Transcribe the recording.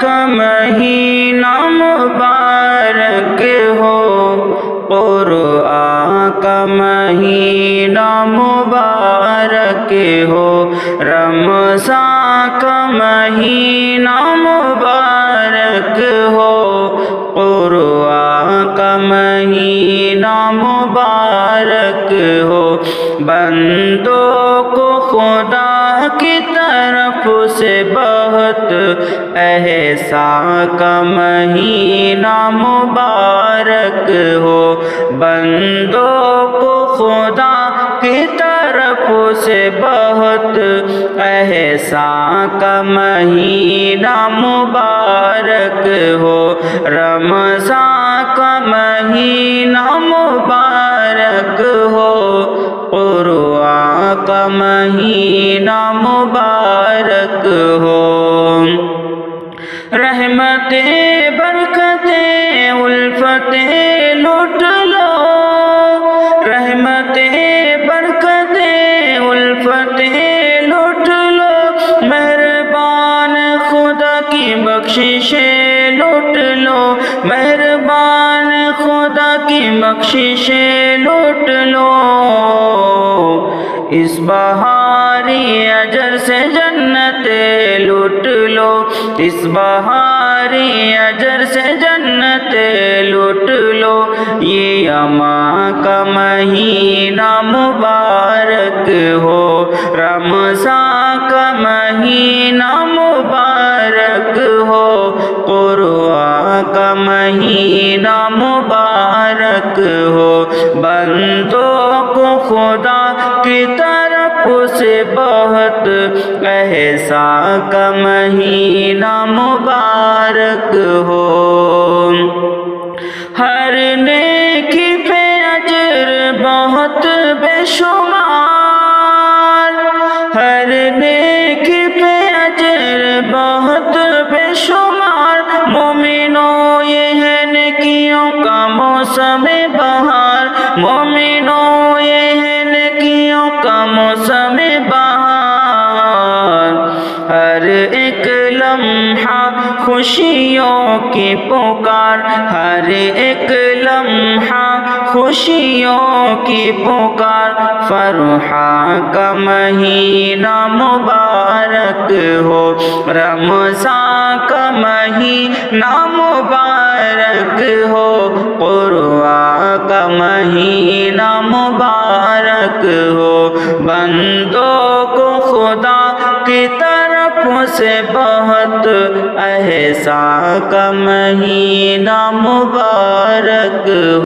کا مہینہ مبارک ہو، قرآن کا مہینہ مبارک ہو، رمضان کا مہینہ مبارک ہو، قرآن کا مہینہ مبارک ہو۔ بندوں کو خدا کی طرف سے بہت احسان کا مہینہ مبارک ہو، بندوں کو خدا کی طرف سے بہت احسان کا مہینہ مبارک ہو، رمضان کا مہینہ مبارک ہو، قرآن کا مہینہ مبارک ہو۔ رحمتیں برکتیں الفتیں لوٹ لو، رحمتیں برکتیں الفتیں لوٹ لو، مہربان خدا کی بخششیں لوٹ لو، مہربان خدا کی بخششیں لوٹ لو، اس بہاری اجر سے جنتیں لوٹ لو، اس بہاری اجر سے جنتیں لوٹ لو، یہ امان کا مہینہ مبارک ہو، رمضان کا مہینہ مبارک ہو، قرآن کا مہینہ مبارک ہو، بندوں کو خدا کی طرف سے بہت احسان کا مہینہ مبارک ہو۔ ہر نیکی پہ اجر بہت بے شمار، ہر نیکی پہ اجر بہت بے شمار، مومنوں یہ ہے نیکیوں کا موسم بہار، مومنوں یہ ہے نیکیوں کا موسم بہار، ہر ایک لمحہ خوشیوں کی پکار، ہر ایک لمحہ خوشیوں کی پکار، فرحان کا مہینہ مبارک ہو، رمضان کا مہینہ مبارک ہو، قرآن کا مہینہ مبارک ہو، بندوں کو خدا کی طرف سے بہت احسان کا مہینہ مبارک ہو۔